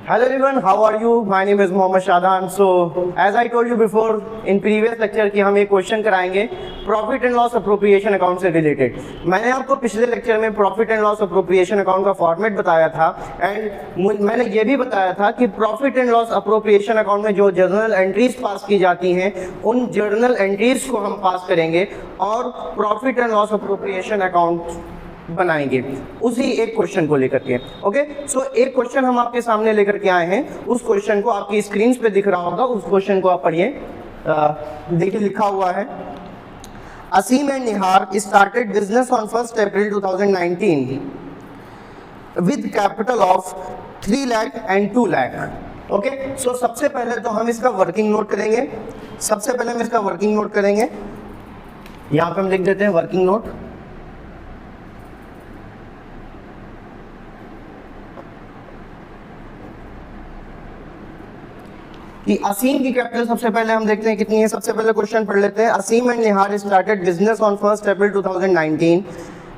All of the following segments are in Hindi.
Hello everyone, how are you? My name is Mohammad Shadan. So, as I told you before in previous lecture कि हम एक क्वेश्चन कराएंगे profit and loss appropriation account से रिलेटेड। मैंने आपको पिछले लेक्चर में profit and loss appropriation account का फॉर्मेट बताया था एंड मैंने ये भी बताया था कि profit and loss appropriation account में जो जर्नल एंट्रीज पास की जाती हैं उन जर्नल एंट्रीज को हम पास करेंगे और profit and loss appropriation account बनाएंगे उसी एक क्वेश्चन को लेकर के। ओके, सो एक क्वेश्चन हम आपके सामने लेकर के आए हैं। उस क्वेश्चन को आपकी स्क्रीन पे दिख रहा होगा, उस क्वेश्चन को आप पढ़िए। देखिए लिखा हुआ है, Aseem and Nihar started business on 1 April 2019 with capital of 3 lakh and 2 lakh. Okay, so सबसे पहले तो हम इसका वर्किंग नोट करेंगे। यहाँ पे हम लिख देते हैं वर्किंग नोट। कि असीम की कैपिटल सबसे पहले हम देखते हैं कितनी है। सबसे पहले क्वेश्चन पढ़ लेते हैं। Aseem and Nihar started business on 1 April 2019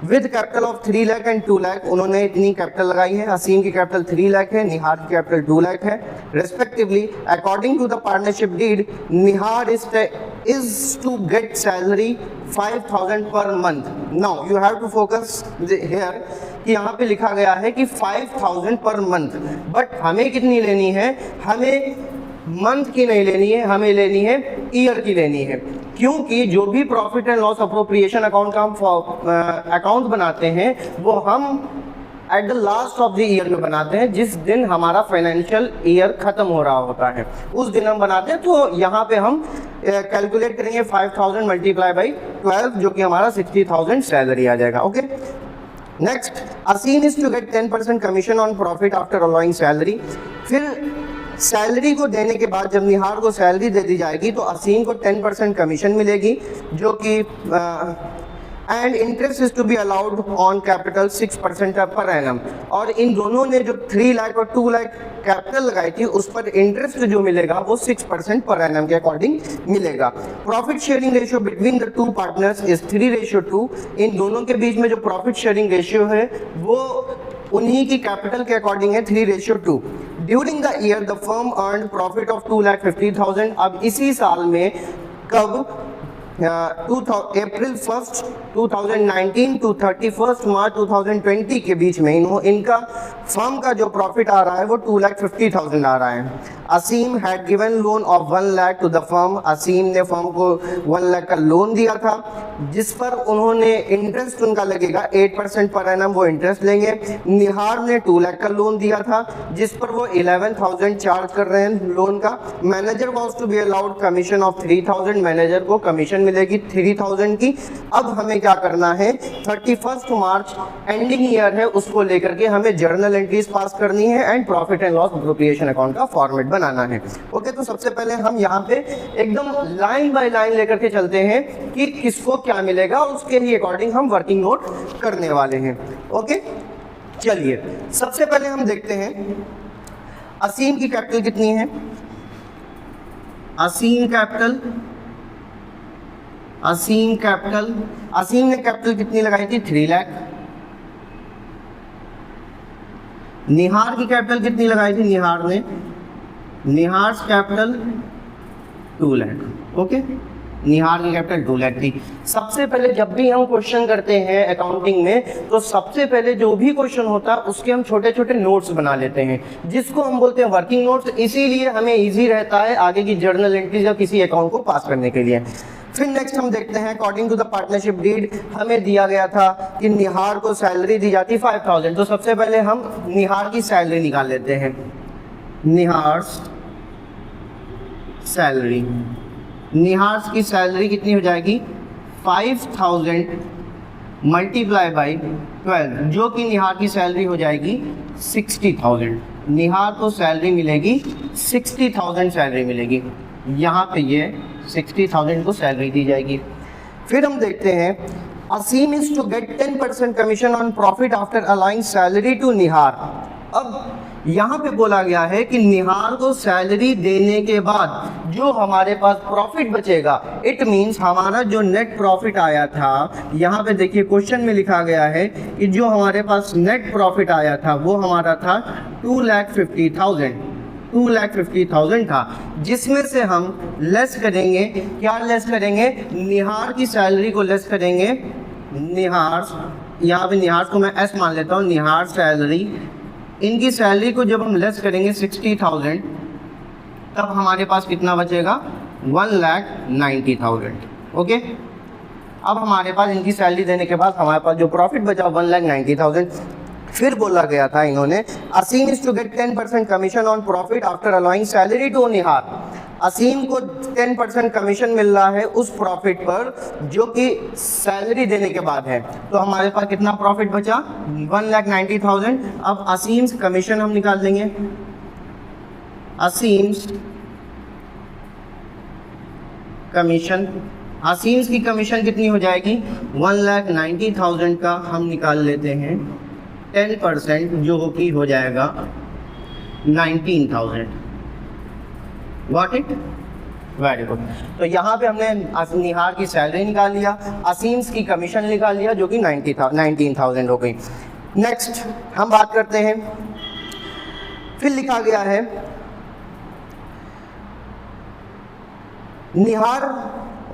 with capital of 3 lakh and 2 lakh. उन्होंने इतनी कैपिटल लगाई है। असीम की कैपिटल 3 लाख है, निहार की कैपिटल 2 लाख है respectively. According to the partnership deed, Nihar is to get salary 5,000 per month. Now you have to focus here कि यहाँ पे लिखा गया है कि 5,000 पर मंथ, बट हमें कितनी लेनी है? हमें मंथ की नहीं लेनी है, हमें लेनी है ईयर की लेनी है। क्योंकि जो भी profit and loss appropriation account का हम अकाउंट बनाते हैं वो हम at the last of the year में बनाते हैं, जिस दिन हमारा फाइनेंशियल ईयर खत्म हो रहा होता है उस दिन हम बनाते हैं। तो यहाँ पे हम कैलकुलेट करेंगे 5,000 मल्टीप्लाई बाई 12 जो कि हमारा 60,000 सैलरी आ जाएगा। Okay, next, Asim is to get 10% commission on profit after allowing salary. फिर सैलरी को देने के बाद जब निहार को सैलरी दे दी जाएगी तो असीम को 10% कमीशन मिलेगी, जो कि and interest is to be allowed on capital 6% per annum. और इन दोनों ने जो 3 लाख और 2 लाख कैपिटल लगाई थी उस पर इंटरेस्ट जो मिलेगा वो 6% पर एनम के अकॉर्डिंग मिलेगा। Profit sharing ratio between the two partners is 3:2। इन दोनों के बीच में जो प्रॉफिट शेयरिंग रेशियो है वो उन्हीं की कैपिटल के अकॉर्डिंग है 3:2। During the year the firm earn profit of 2,50,000। अब इसी साल में कब अप्रैल 1 2019 टू 31 मार्च 2020 के बीच में इनका फर्म का जो प्रॉफिट आ रहा है वो 2,50,000 आ रहा है। Aseem had given loan of 1 lakh to the firm. Aseem ने फर्म को 1 लाख का लोन दिया था जिस पर उन्होंने इंटरेस्ट उनका लगेगा 8% पर एनम, वो इंटरेस्ट लेंगे। निहार ने 2 लाख का लोन दिया था जिस पर वो 11,000 चार्ज कर रहे हैं लोन का। Manager was to be allowed commission of 3,000। Manager को कमीशन मिलेगी 3,000 की। अब हमें क्या करना है, 31 मार्च एंडिंग ईयर है, उसको लेकर के हमें जर्नल एंट्रीज पास करनी है and profit and loss appropriation account का फॉर्मेट बनाना है। ओके, तो सबसे पहले हम यहाँ पे एकदम लाइन बाय लाइन लेकर के चलते हैं कि किसको क्या मिलेगा, उसके ही अकॉर्डिंग हम वर्किंग नोट करने वाले हैं। ओके, चलिए सबसे पहले हम देखते हैं असीम की कैपिटल कितनी है। असीम ने कैपिटल कितनी लगाई थी? 3 लाख। निहार की कैपिटल कितनी लगाई थी? निहार कैपिटल 2 लाख। ओके, निहार की कैपिटल 2 लाख थी। सबसे पहले जब भी हम क्वेश्चन करते हैं अकाउंटिंग में तो सबसे पहले जो भी क्वेश्चन होता है उसके हम छोटे छोटे नोट्स बना लेते हैं जिसको हम बोलते हैं वर्किंग नोट्स। इसीलिए हमें इजी रहता है आगे की जर्नल एंट्रीज या किसी अकाउंट को पास करने के लिए। फिर नेक्स्ट हम देखते हैं according to the partnership deed हमें दिया गया था कि निहार को सैलरी दी जाती 5,000। तो सबसे पहले हम निहार की सैलरी निकाल लेते हैं। निहार की सैलरी कितनी हो जाएगी? 5,000 मल्टीप्लाई बाई 12 जो कि निहार की सैलरी हो जाएगी 60,000। निहार को सैलरी मिलेगी 60,000 सैलरी मिलेगी। यहाँ पे ये 60,000 को सैलरी दी जाएगी। फिर हम देखते हैं Aseem is to get 10% commission on profit after allowing salary to Nihar. अब यहाँ पे बोला गया है कि निहार को सैलरी देने के बाद जो हमारे पास प्रॉफिट बचेगा, इट मींस हमारा जो नेट प्रॉफिट आया था, यहाँ पे देखिए क्वेश्चन में लिखा गया है कि जो हमारे पास नेट प्रॉफिट आया था वो हमारा था 2,50,000 था, जिसमें से हम लेस करेंगे, क्या लेस करेंगे, निहार की सैलरी को लेस करेंगे। निहार, यहाँ पे निहार को मैं एस मान लेता हूँ, निहार सैलरी, इनकी सैलरी को जब हम लेस करेंगे 60,000, तब हमारे पास कितना बचेगा, 1,90,000। ओके, अब हमारे पास इनकी सैलरी देने के बाद हमारे पास जो प्रॉफिट बचा 1,90,000। फिर बोला गया था इन्होंने, Aseem is to get 10% commission on profit after allowing salary to Nihar. Aseem को 10% कमीशन मिल रहा है उस प्रॉफिट पर जो कि सैलरी देने के बाद है। तो हमारे पास कितना प्रॉफिट बचा, 1,90,000। अब असीम कमीशन हम निकाल देंगे। असीम्स कमीशन, असीम्स की कमीशन कितनी हो जाएगी, 1,90,000 का हम निकाल लेते हैं 10%, जो कि हो जाएगा 19,000। Got it? Very good. तो यहाँ पे हमने निहार की सैलरी निकाल लिया, असीम्स की कमीशन निकाल लिया, जो कि 19,000 हो गई। नेक्स्ट हम बात करते हैं, फिर लिखा गया है Nihar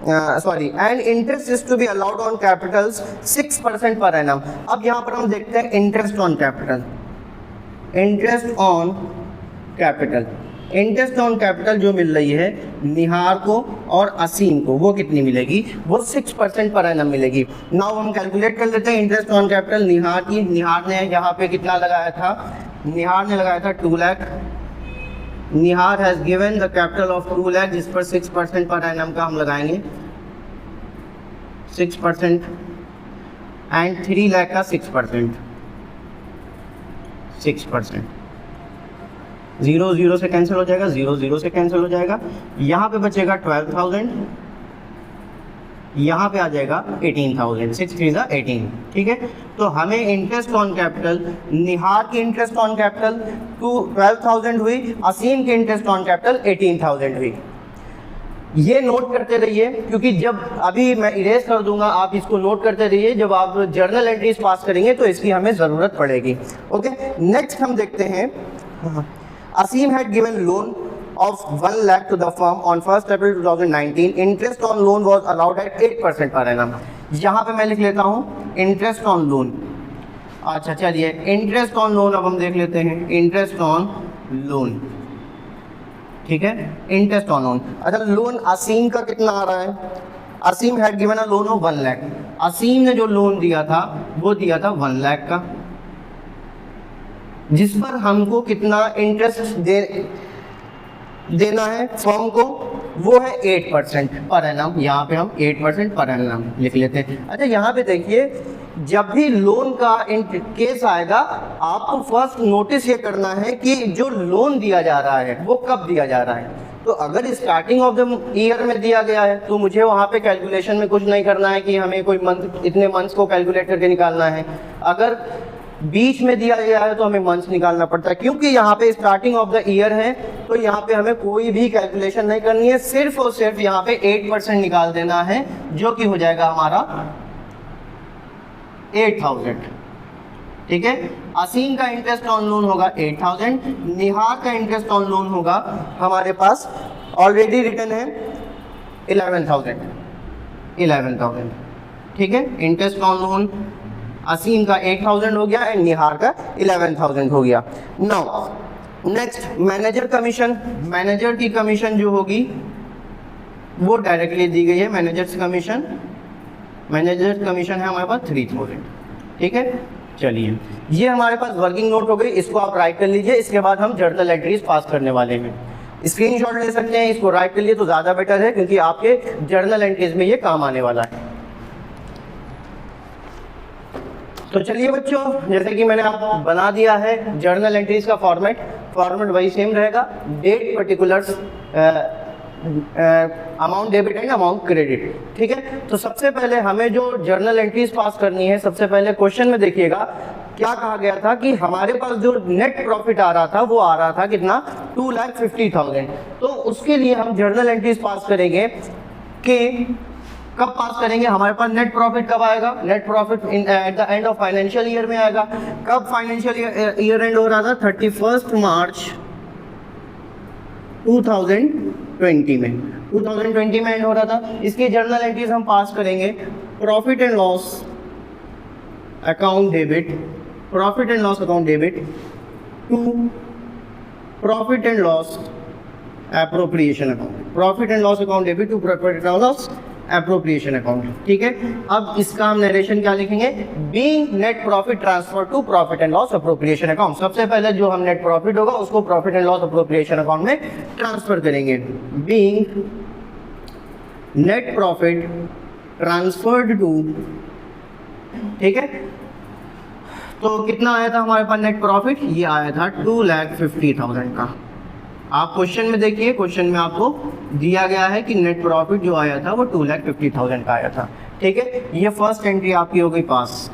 and interest is to be allowed on capitals 6% पर एनम। अब यहाँ पर हम देखते हैं interest on capital, interest on capital, interest on capital जो मिल रही है निहार को और असीम को, वो कितनी मिलेगी, वो 6% पर एनम मिलेगी। नाउ हम कैलकुलेट कर लेते हैं इंटरेस्ट ऑन कैपिटल निहार की। निहार ने यहाँ पे कितना लगाया था, निहार ने लगाया था 2 lakh. Nihar has given the capital of 2 lakh, जिस पर 6% पर एनम का हम लगाएंगे 6%, एंड 3 लाख का 6%, 0 0 से कैंसिल हो जाएगा, 0 0 से कैंसिल हो जाएगा। यहाँ पे बचेगा 12,000, यहाँ पे आ जाएगा 18,000, 6 3 18। ठीक है, तो हमें इंटरेस्ट ऑन कैपिटल, निहार की इंटरेस्ट ऑन कैपिटल 12,000 हुई, असीम की इंटरेस्ट ऑन कैपिटल 18,000 हुई। ये नोट करते रहिए, क्योंकि जब अभी मैं इरेज कर दूंगा, आप इसको नोट करते रहिए, जब आप जर्नल एंट्रीज पास करेंगे तो इसकी हमें ज़रूरत पड़ेगी। ओके, नेक्स्ट हम देखते हैं, Asim had given loan of 1 lakh to the firm on 1st April 2019. Interest on loan was allowed at 8% per annum. यहाँ पे मैं लिख लेता हूँ इंटरेस्ट ऑन लोन। अच्छा चलिए, इंटरेस्ट ऑन लोन अब हम देख लेते हैं, इंटरेस्ट ऑन लोन। ठीक है, इंटरेस्ट ऑन लोन। अच्छा, लोन असीम का कितना आ रहा है, Aseem had given a loan of 1 lakh. Aseem ने जो लोन दिया था वो दिया था 1 लाख का, जिस पर हमको कितना इंटरेस्ट देना है फर्म को, वो है 8% पर एनम। यहाँ पे हम 8% पर एनम लिख लेते हैं। अच्छा, यहाँ पे देखिए, जब भी लोन का केस आएगा, आपको फर्स्ट नोटिस ये करना है कि जो लोन दिया जा रहा है वो कब दिया जा रहा है। तो अगर स्टार्टिंग ऑफ द ईयर में दिया गया है तो मुझे वहाँ पे कैलकुलेशन में कुछ नहीं करना है कि हमें कोई मंथ, इतने मंथ्स को कैलकुलेट करके निकालना है। अगर बीच में दिया गया है तो हमें मंथ्स निकालना पड़ता है, क्योंकि यहाँ पे स्टार्टिंग ऑफ द ईयर है, तो यहाँ पे हमें कोई भी कैलकुलेशन नहीं करनी है, सिर्फ और सिर्फ यहाँ पे 8% निकाल देना है, जो कि हो जाएगा हमारा 8,000। ठीक है, असीम का इंटरेस्ट ऑन लोन होगा 8,000, निहार का इंटरेस्ट ऑन लोन होगा हमारे पास ऑलरेडी रिटर्न है 11,000। ठीक है, इंटरेस्ट ऑन लोन असीम का 8,000 हो गया एंड निहार का 11,000 हो गया। Now next, manager commission. Manager की कमीशन जो होगी वो डायरेक्टली दी गई है, मैनेजर्स कमीशन। मैनेजर कमीशन है हमारे पास 3,000। ठीक है, चलिए, ये हमारे पास वर्किंग नोट हो गई, इसको आप राइट कर लीजिए। इसके बाद हम जर्नल एंट्रीज पास करने वाले हैं। स्क्रीनशॉट ले सकते हैं, इसको राइट कर लिए तो ज़्यादा बेटर है, क्योंकि आपके जर्नल एंट्रीज में ये काम आने वाला है। तो चलिए बच्चों, जैसे कि मैंने आपको बना दिया है जर्नल एंट्रीज का फॉर्मेट वही सेम रहेगा, date, particulars, amount debit and amount credit. ठीक है, तो सबसे पहले हमें जो जर्नल एंट्रीज पास करनी है, सबसे पहले क्वेश्चन में देखिएगा क्या कहा गया था कि हमारे पास जो नेट प्रॉफिट आ रहा था वो आ रहा था कितना, 2,50,000। तो उसके लिए हम जर्नल एंट्रीज पास करेंगे कि कब पास करेंगे, हमारे पास नेट प्रॉफिट कब आएगा, net profit at the end of financial year में आएगा। कब फाइनेंशियल ईयर एंड हो रहा था, 31 मार्च 2020 में, 2020 में एंड हो रहा था। इसकी जर्नल एंट्रीज हम पास करेंगे, profit and loss account debit, profit and loss account debit to profit and loss appropriation account, profit and loss account debit to profit and loss appropriation account. ठीक है, अब इसका हम नरेशन क्या लिखेंगे, being net profit transfer to profit and loss appropriation account. सबसे पहले जो हम नेट प्रॉफिट होगा उसको profit and loss appropriation account में ट्रांसफर करेंगे। Being net profit transferred to, ठीक है, तो कितना आया था हमारे पास नेट प्रॉफिट, ये आया था 2,50,000 का। आप क्वेश्चन में देखिए, क्वेश्चन में आपको दिया गया है कि नेट प्रॉफिट जो आया था वो 2,50,000 का आया था। ठीक है, ये फर्स्ट एंट्री आपकी हो गई पास।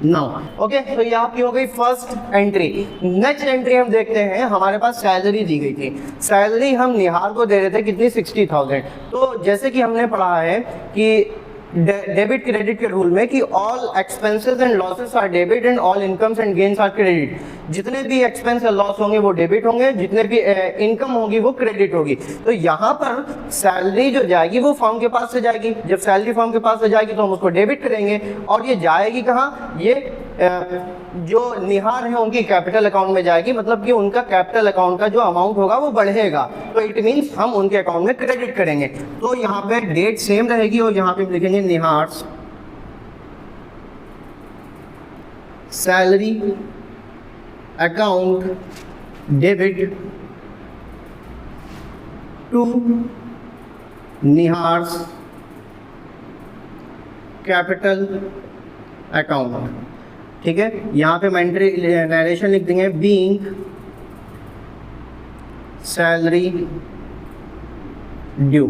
नाउ ओके, तो ये आपकी हो गई फर्स्ट एंट्री। नेक्स्ट एंट्री हम देखते हैं, हमारे पास सैलरी दी गई थी, सैलरी हम निहार को दे रहे थे कितनी, 60,000। तो जैसे कि हमने पढ़ा है कि डेबिट क्रेडिट के रूल में कि all expenses and losses are debit and all incomes and gains are credit. जितने भी एक्सपेंस या लॉस होंगे वो डेबिट होंगे, जितने भी इनकम होगी वो क्रेडिट होगी। तो यहाँ पर सैलरी जो जाएगी वो फर्म के पास से जाएगी। जब सैलरी फर्म के पास से जाएगी तो हम उसको डेबिट करेंगे, और ये जाएगी कहाँ, ये जो निहार है उनकी कैपिटल अकाउंट में जाएगी, मतलब कि उनका कैपिटल अकाउंट का जो अमाउंट होगा वो बढ़ेगा, तो इट मींस हम उनके अकाउंट में क्रेडिट करेंगे। तो यहाँ पे डेट सेम रहेगी और यहाँ पे लिखेंगे Nihar salary account debit to Nihar capital account. ठीक है, यहाँ पे एंट्री नरेशन लिख देंगे, बीइंग सैलरी ड्यू।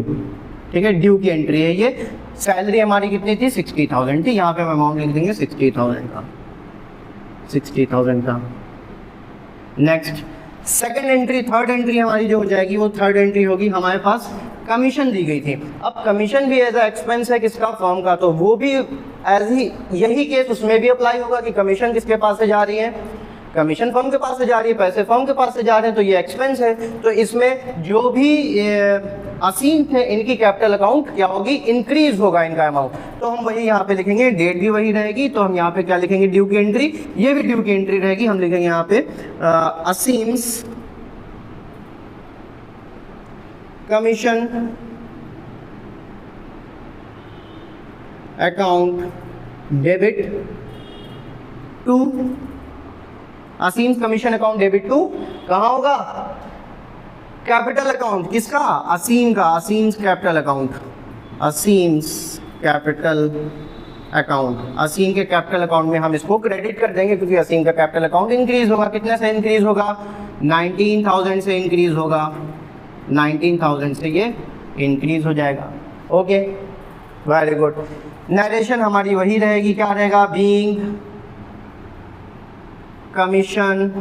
ठीक है, ड्यू की एंट्री है ये। सैलरी हमारी कितनी थी, 60,000 थी, यहाँ पे हम अमाउंट लिख देंगे 60,000 का, 60,000 का। Next second entry, third entry हमारी जो हो जाएगी वो थर्ड एंट्री होगी, हमारे पास कमीशन दी गई थी। अब कमीशन भी एज अ एक्सपेंस है किसका, फर्म का, तो वो भी एज ही यही केस उसमें भी अप्लाई होगा कि कमीशन किसके पास से जा रही है, कमीशन फर्म के पास से जा रही है, पैसे फर्म के पास से जा रहे हैं, तो ये एक्सपेंस है। तो इसमें जो भी असीम थे इनकी कैपिटल अकाउंट क्या होगी, इंक्रीज होगा इनका अमाउंट। तो हम वही यहाँ पे लिखेंगे, डेट भी वही रहेगी, तो हम यहाँ पे क्या लिखेंगे, ड्यू की एंट्री, ये भी ड्यू की एंट्री रहेगी। हम लिखेंगे यहाँ पे Aseem's commission account debit to, Aseem's commission account debit to कहाँ होगा, कैपिटल अकाउंट, किसका, असीम का, Aseem's capital account, Aseem's capital account. Aseem के कैपिटल अकाउंट में हम इसको क्रेडिट कर देंगे क्योंकि असीम का कैपिटल अकाउंट इंक्रीज होगा। कितने से इंक्रीज होगा, 19,000 से इंक्रीज होगा, 19,000 से ये इंक्रीज हो जाएगा। Okay, very good. नरेशन हमारी वही रहेगी, क्या रहेगा, being commission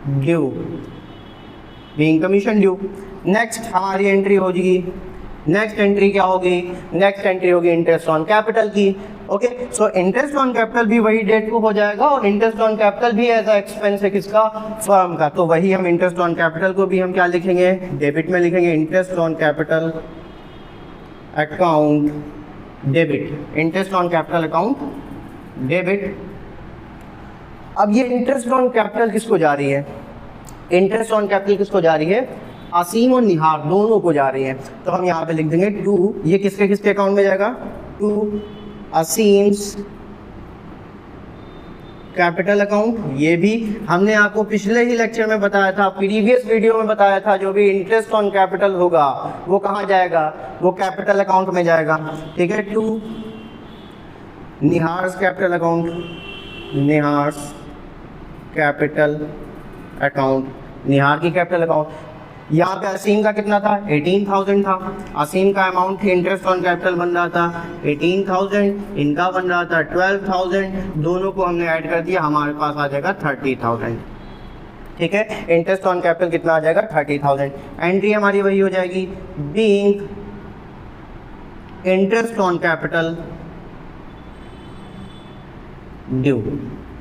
due, being commission due. Next हमारी एंट्री होगी, नेक्स्ट एंट्री क्या होगी, नेक्स्ट एंट्री होगी इंटरेस्ट ऑन कैपिटल की। Okay, so interest on capital भी वही डेट को हो जाएगा और इंटरेस्ट ऑन कैपिटल भी एज अ एक्सपेंस है किसका, फर्म का। तो वही हम इंटरेस्ट ऑन कैपिटल को भी हम क्या लिखेंगे, डेबिट में लिखेंगे, interest on capital account debit, interest on capital account debit. अब ये इंटरेस्ट ऑन कैपिटल किसको जा रही है, इंटरेस्ट ऑन कैपिटल किसको जा रही है, असीम और निहार दोनों को जा रही है। तो हम यहाँ पे लिख देंगे टू, ये किसके किसके अकाउंट में जाएगा, टू असीम्स कैपिटल अकाउंट। ये भी हमने आपको पिछले ही लेक्चर में बताया था, प्रीवियस वीडियो में बताया था, जो भी इंटरेस्ट ऑन कैपिटल होगा वो कहाँ जाएगा, वो कैपिटल अकाउंट में जाएगा। ठीक है, to Nihar's capital account, Nihar's capital account, Nihar की कैपिटल अकाउंट। यहाँ पे असीम का कितना था, 18,000 था। असीम का अमाउंट इंटरेस्ट ऑन कैपिटल बन रहा था 18,000, इनका बन रहा था 12,000, दोनों को हमने ऐड कर दिया, हमारे पास आ जाएगा 30,000। ठीक है, इंटरेस्ट ऑन कैपिटल कितना आ जाएगा, 30,000। एंट्री हमारी वही हो जाएगी, being interest on capital due.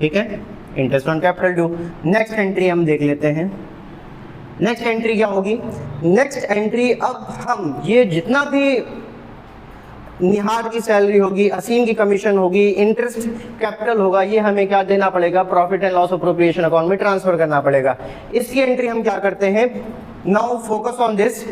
ठीक है, interest on capital due. Next entry हम देख लेते हैं। नेक्स्ट एंट्री क्या होगी, नेक्स्ट एंट्री अब हम ये जितना भी निहार की सैलरी होगी, असीम की कमीशन होगी, इंटरेस्ट कैपिटल होगा, ये हमें क्या देना पड़ेगा, profit and loss appropriation account में ट्रांसफर करना पड़ेगा। इसकी एंट्री हम क्या करते हैं, नाउ फोकस ऑन दिस।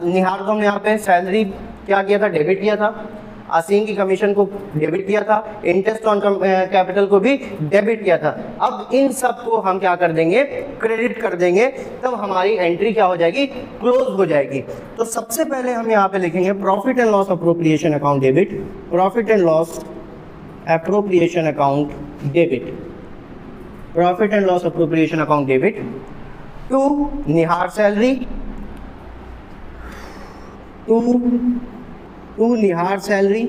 निहार को हमने यहाँ पे सैलरी क्या किया था, डेबिट किया था, असीम की कमीशन को डेबिट किया था, इंटरेस्ट ऑन कैपिटल को भी डेबिट किया था। अब इन सब को हम क्या कर देंगे, क्रेडिट कर देंगे, तब हमारी एंट्री क्या हो जाएगी, क्लोज हो जाएगी। तो सबसे पहले हम यहाँ पे लिखेंगे profit and loss appropriation account debit, profit and loss appropriation account debit, profit and loss appropriation account debit to Nihar salary, to Nihar salary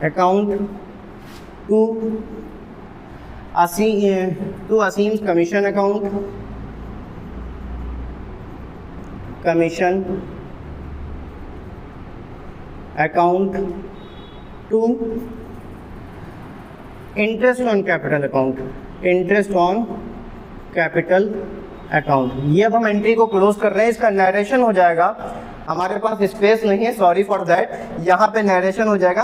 account to Asim commission account, commission account to interest on capital account, interest on capital account. ये अब हम एंट्री को क्लोज कर रहे हैं। इसका नरेशन हो जाएगा, हमारे पास स्पेस नहीं है, सॉरी फॉर दैट, यहाँ पे नरेशन हो जाएगा,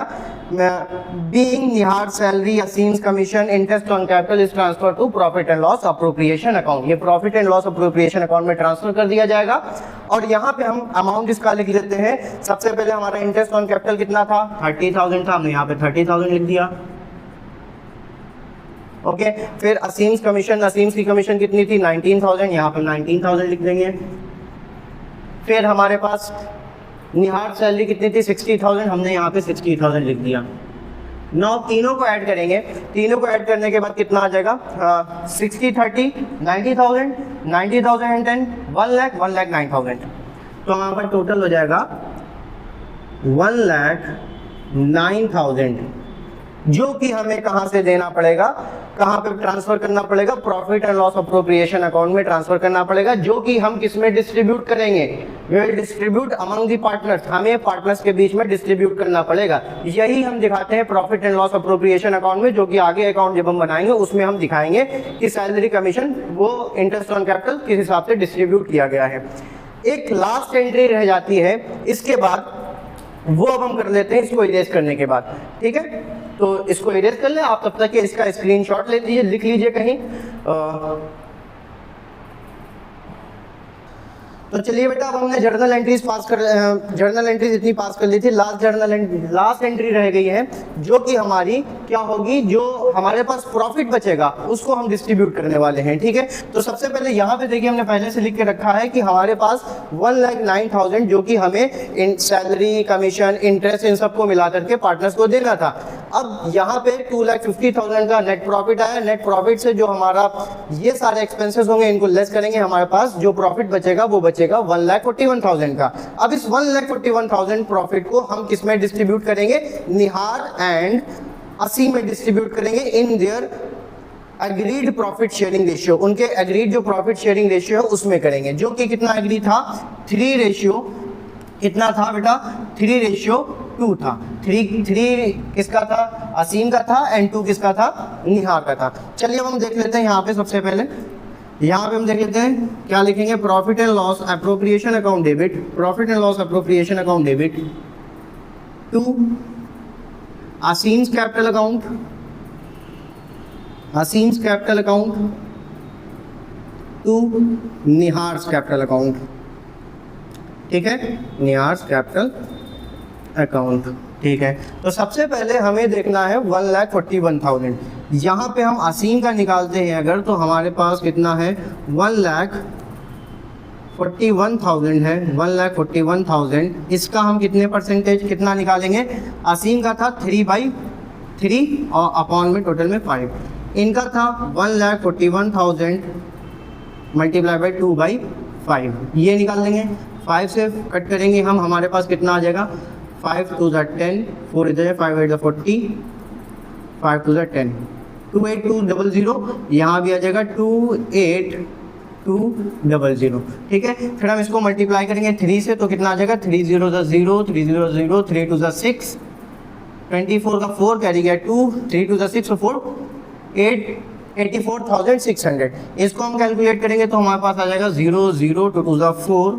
being Nihar salary Aseem's commission interest on capital is transfer to profit and loss appropriation account. ये profit and loss appropriation account में ट्रांसफर कर दिया जाएगा। और यहाँ पे हम अमाउंट इसका लिख देते हैं। सबसे पहले हमारा इंटरेस्ट ऑन कैपिटल कितना था, 30,000 था, हमने यहाँ पे 30,000 लिख दिया। ओके, फिर असीम्स कमीशन, असीम्स की कमीशन कितनी थी, 19,000, यहाँ पर 19,000 लिख देंगे। फिर हमारे पास निहार सैलरी कितनी थी, 60,000, हमने यहाँ पे 60,000 लिख दिया। नौ तीनों को ऐड करेंगे, तीनों को ऐड करने के बाद कितना आ जाएगा, 60, 30, 90,000, 90,000 एंड 10, 1 लाख, 1,09,000। तो हमारे पास टोटल हो जाएगा 1,09,000, जो कि हमें कहाँ से देना पड़ेगा, कहाँ पे ट्रांसफर करना पड़ेगा, profit and loss appropriation account में ट्रांसफर करना पड़ेगा, जो कि हम किस में डिस्ट्रीब्यूट करेंगे, we will distribute among the partners, हमें पार्टनर्स के बीच में डिस्ट्रीब्यूट करना पड़ेगा। यही हम दिखाते हैं profit and loss appropriation account में, जो कि आगे अकाउंट जब हम बनाएंगे उसमें हम दिखाएंगे कि सैलरी कमीशन वो इंटरेस्ट ऑन कैपिटल किस हिसाब से डिस्ट्रीब्यूट किया गया है। एक लास्ट एंट्री रह जाती है, इसके बाद वो अब हम कर लेते हैं इसको इरेज करने के बाद। ठीक है, तो इसको इरेज कर लें आप, तब तक इसका स्क्रीनशॉट ले लीजिए, लिख लीजिए कहीं। तो चलिए बेटा, अब हमने जर्नल एंट्रीज जर्नल एंट्रीज इतनी पास कर ली थी। लास्ट एंट्री रह गई है, जो कि हमारी क्या होगी, जो हमारे पास प्रॉफिट बचेगा उसको हम डिस्ट्रीब्यूट करने वाले हैं। ठीक है, तो सबसे पहले यहाँ पे देखिए, हमने पहले से लिख के रखा है कि हमारे पास 1,09,000 जो कि हमें सैलरी कमीशन इंटरेस्ट इन सबको मिला करके पार्टनर्स को देना था। अब यहाँ पे 2,50,000 का नेट प्रॉफिट आया। नेट प्रॉफिट से जो हमारा ये सारे एक्सपेंसेस होंगे इनको लेस करेंगे, हमारे पास जो प्रॉफिट बचेगा वो बचेगा 1,41,000 का। अब इस 1,41,000 प्रॉफिट को हम किस में डिस्ट्रीब्यूट करेंगे, निहार एंड असीम में डिस्ट्रीब्यूट करेंगे in their agreed profit sharing ratio. उनके एग्रीड जो प्रॉफिट शेयरिंग रेशियो है उसमें करेंगे, जो कि कितना एग्री था, 3 रेशियो कितना था बेटा, 3:2 था। 3 किसका था, असीम का था, एंड 2 किसका था, निहार का था। चलिए अब हम देख लेते हैं यहाँ पे, सबसे पहले यहाँ पे हम देख लेते हैं क्या लिखेंगे, profit and loss appropriation account debit, profit and loss appropriation account debit to Aseem's capital account, Aseem's capital account to Nihar's capital account. ठीक है, निहार्स कैपिटल अकाउंट। ठीक है, तो सबसे पहले हमें देखना है 1,41,000। यहाँ पे हम असीम का निकालते हैं अगर, तो हमारे पास कितना है, 1,41,000 है। 1,41,000 इसका हम कितने परसेंटेज कितना निकालेंगे, असीम का था 3/3 और अपॉन में टोटल में 5। इनका था 1,41,000 मल्टीप्लाई बाई 2/5, ये निकाल लेंगे। 5 से कट करेंगे हम, हमारे पास कितना आ जाएगा 5 2 10, 4 इधर है, 5 8 40, 5 2 10, 28200, यहाँ भी आ जाएगा 28200, ठीक है। फिर हम इसको मल्टीप्लाई करेंगे 3 से, तो कितना आ जाएगा 3 0 0, 3 0 0, 3 2 6, 24 का 4 कैरी गया 2, 3 2 6 और 4 8, 84,600। इसको हम कैलकुलेट करेंगे तो हमारे पास आ जाएगा 0 0 2 2 4,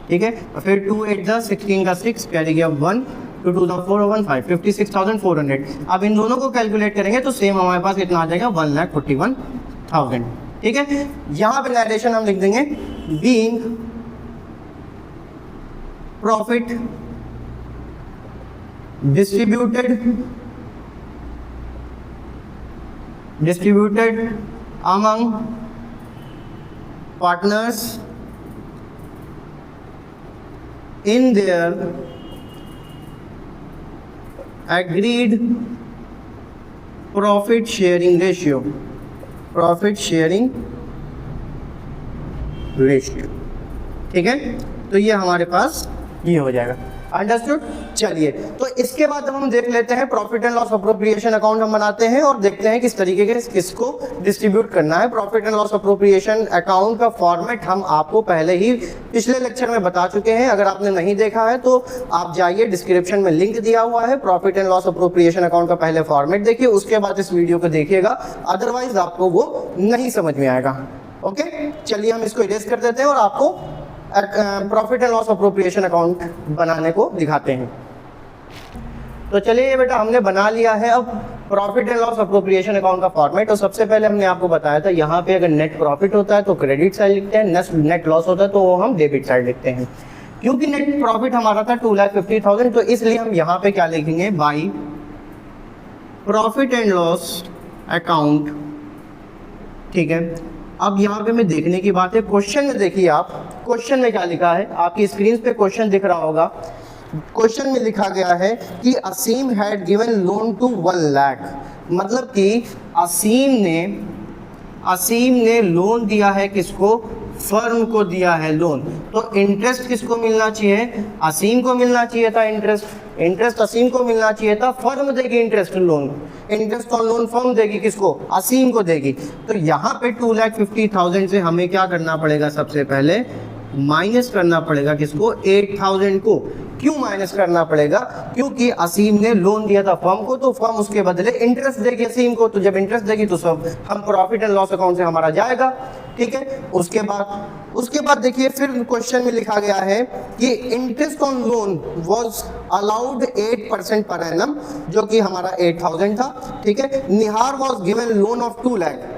ठीक है। फिर 2 8 16 का 6 कैरी गया 1, 2 2 4 1 5, 56,400। अब इन दोनों को कैलकुलेट करेंगे तो सेम हमारे पास कितना आ जाएगा 1,41,000, ठीक है। यहाँ पे नरेशन हम लिख देंगे being profit distributed among partners in their agreed profit sharing ratio, ठीक है। तो ये हमारे पास ये हो जाएगा, अंडरस्टूड। चलिए, तो इसके बाद हम देख लेते हैं profit and loss appropriation account हम बनाते हैं और देखते हैं किस तरीके के किसको डिस्ट्रीब्यूट करना है। Profit and loss appropriation account का फॉर्मेट हम आपको पहले ही पिछले लेक्चर में बता चुके हैं। अगर आपने नहीं देखा है तो आप जाइए, डिस्क्रिप्शन में लिंक दिया हुआ है। Profit and loss appropriation account का पहले फॉर्मेट देखिए, उसके बाद इस वीडियो को देखिएगा, अदरवाइज आपको वो नहीं समझ में आएगा। ओके, चलिए हम इसको इरेज कर देते हैं और आपको profit and loss appropriation account बनाने को दिखाते हैं। तो चलिए बेटा, हमने बना लिया है अब profit and loss appropriation account का फॉर्मेट। और सबसे पहले हमने आपको बताया था, यहाँ पे अगर नेट प्रॉफिट होता है तो क्रेडिट साइड लिखते हैं, नेट लॉस होता है तो वो हम डेबिट साइड लिखते हैं। क्योंकि नेट प्रॉफिट हमारा था 2,50,000, तो इसलिए हम यहाँ पे क्या लिखेंगे, by profit and loss account, ठीक है। अब यहाँ पे मैं देखने की बात है, क्वेश्चन में देखिए आप, क्वेश्चन में क्या लिखा है, आपकी स्क्रीन पे क्वेश्चन दिख रहा होगा। क्वेश्चन में लिखा गया है कि Aseem had given loan to 1 lakh, मतलब कि असीम ने लोन दिया है, किसको, फर्म को दिया है लोन। तो इंटरेस्ट किसको मिलना चाहिए, असीम को मिलना चाहिए था। इंटरेस्ट असीम को मिलना चाहिए था, फर्म देगी इंटरेस्ट ऑन लोन फर्म देगी किसको, असीम को देगी। तो यहाँ पे 2,50,000 से हमें क्या करना पड़ेगा, सबसे पहले माइनस करना पड़ेगा किसको, 8,000 को। क्यों माइनस करना पड़ेगा, क्योंकि असीम ने लोन दिया था फर्म को, तो फर्म उसके बदले इंटरेस्ट देगी असीम को। तो जब इंटरेस्ट देगी तो सब हम प्रॉफिट एंड लॉस अकाउंट से हमारा जाएगा, ठीक है। उसके बाद देखिए, फिर क्वेश्चन में लिखा गया है कि interest on loan was allowed 8% per annum, जो कि हमारा 8,000 था, ठीक है। Nihar was given loan of 2 lakh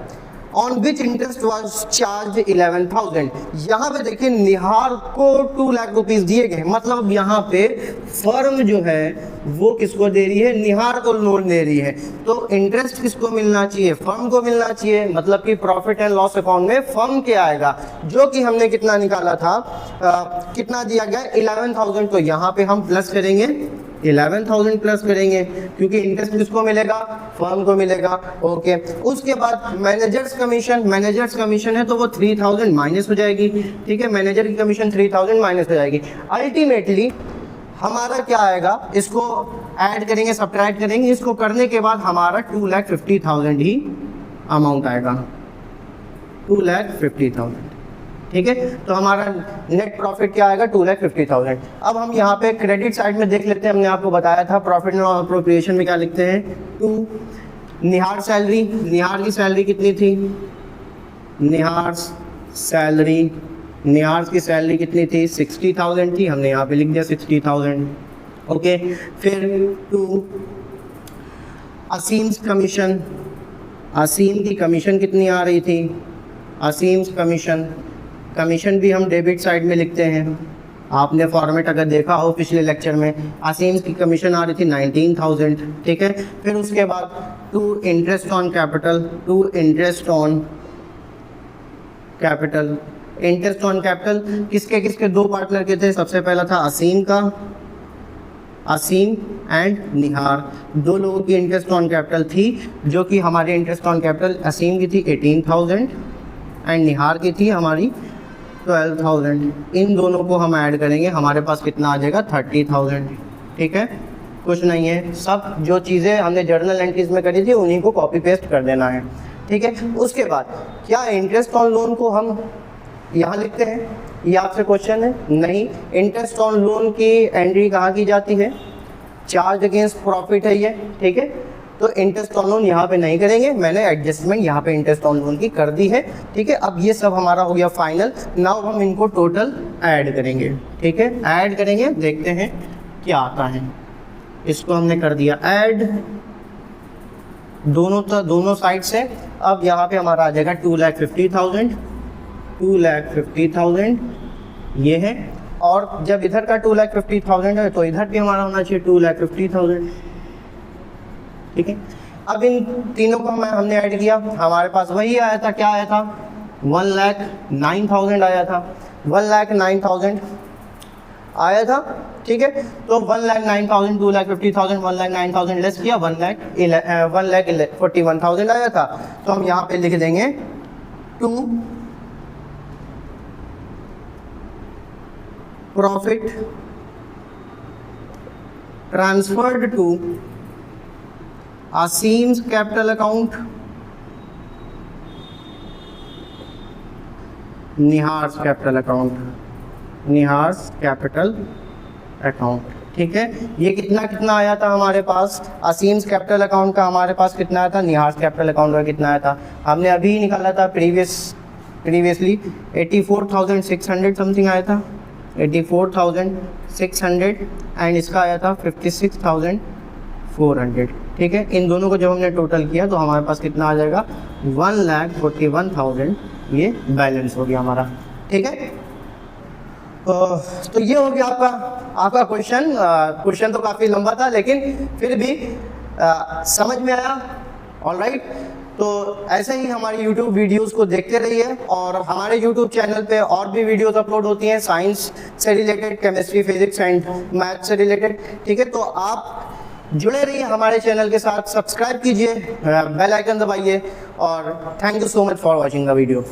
on which interest was charge 11,000। यहाँ पे देखिए, निहार को 2 लाख रुपीस दिए गए, मतलब यहाँ पे फर्म जो है वो किसको दे रही है, निहार को लोन दे रही है। तो इंटरेस्ट किसको मिलना चाहिए, फर्म को मिलना चाहिए, मतलब कि प्रॉफिट एंड लॉस अकाउंट में फर्म के आएगा, जो कि हमने कितना निकाला था, कितना दिया गया 11,000। तो यहाँ पे हम प्लस करेंगे, 11,000 प्लस करेंगे, क्योंकि इंटरेस्ट किसको मिलेगा, फर्म को मिलेगा। ओके, उसके बाद मैनेजर्स कमीशन है तो वो 3,000 माइनस हो जाएगी, ठीक है। मैनेजर की कमीशन 3,000 माइनस हो जाएगी। अल्टीमेटली हमारा क्या आएगा, इसको ऐड करेंगे, सब्ट्रैक्ट करेंगे, इसको करने के बाद हमारा 2,50,000 ही अमाउंट आएगा, 2,50,000, ठीक है। तो हमारा नेट प्रॉफिट क्या आएगा, 2,50,000। अब हम यहाँ पे क्रेडिट साइड में देख लेते हैं, हमने आपको बताया था प्रॉफिट एंड लॉस अप्रोप्रिएशन में क्या लिखते हैं, 2 निहार की सैलरी कितनी थी, निहार की सैलरी कितनी थी, 60,000 थी, हमने यहाँ पे लिख दिया 60,000। ओके, फिर 2 असीम की कमीशन कितनी आ रही थी, असीम कमीशन भी हम डेबिट साइड में लिखते हैं। आपने फॉर्मेट अगर देखा हो पिछले लेक्चर में, असीम की कमीशन आ रही थी 19,000, ठीक है। फिर उसके बाद 2 इंटरेस्ट ऑन कैपिटल किसके 2 पार्टनर के थे, सबसे पहला था असीम का असीम एंड निहार, दो लोगों की इंटरेस्ट ऑन कैपिटल थी, जो कि हमारी इंटरेस्ट ऑन कैपिटल असीम की थी 18,000 एंड निहार की थी हमारी 12,000। इन दोनों को हम ऐड करेंगे, हमारे पास कितना आ जाएगा 30,000। ठीक है, कुछ नहीं है, सब जो चीज़ें हमने जर्नल एंट्रीज में करी थी उन्हीं को कॉपी पेस्ट कर देना है। ठीक है, उसके बाद क्या इंटरेस्ट ऑन लोन को हम यहाँ लिखते हैं, ये आपसे क्वेश्चन है? नहीं, इंटरेस्ट ऑन लोन की एंट्री कहाँ की जाती है? चार्ज अगेंस्ट प्रॉफिट है ये। ठीक है, तो इंटरेस्ट ऑन लोन यहाँ पे नहीं करेंगे, मैंने एडजस्टमेंट यहाँ पे इंटरेस्ट ऑन लोन की कर दी है। ठीक है, अब ये सब हमारा हो गया फाइनल। नाउ हम इनको टोटल ऐड करेंगे। ठीक है, ऐड करेंगे, देखते हैं क्या आता है। इसको हमने कर दिया ऐड दोनों साइड से। अब यहाँ पे हमारा आ जाएगा 2,50,000, 2,50,000 ये है, और जब इधर का 2,50,000 है तो इधर भी हमारा होना चाहिए 2,50,000। ठीक है, अब इन तीनों को हमने ऐड किया, हमारे पास वही आया था, क्या आया था? 1,09,000 आया था, 1,09,000 आया था। ठीक है, तो 1,09,000, 2,50,000, 1,09,000 लेस किया, 1,41,000 आया था। तो हम यहाँ पे लिख देंगे 2 profit transferred to Aseem's capital account, Nihar's capital account, Nihar's capital account. ठीक है, ये कितना आया था हमारे पास? असीम्स कैपिटल अकाउंट का हमारे पास कितना आया था? निहार्स कैपिटल अकाउंट का कितना आया था? हमने अभी निकाला था प्रीवियसली 84,600 समथिंग आया था, 84,600 एंड इसका आया था 56,400। ठीक है, इन दोनों को जब हमने टोटल किया तो हमारे पास कितना आ जाएगा? 1,41,000 ये बैलेंस हो गया हमारा। ठीक है, तो ये हो गया आपका क्वेश्चन तो काफ़ी लंबा था लेकिन फिर भी समझ में आया। ऑलराइट, तो ऐसे ही हमारी YouTube वीडियोस को देखते रहिए, और हमारे YouTube चैनल पे और भी वीडियोस अपलोड होती हैं साइंस से related, chemistry, physics and math से रिलेटेड। ठीक है, तो आप जुड़े रहिए हमारे चैनल के साथ, सब्सक्राइब कीजिए, बेल आइकन दबाइए, और thank you so much for watching the video.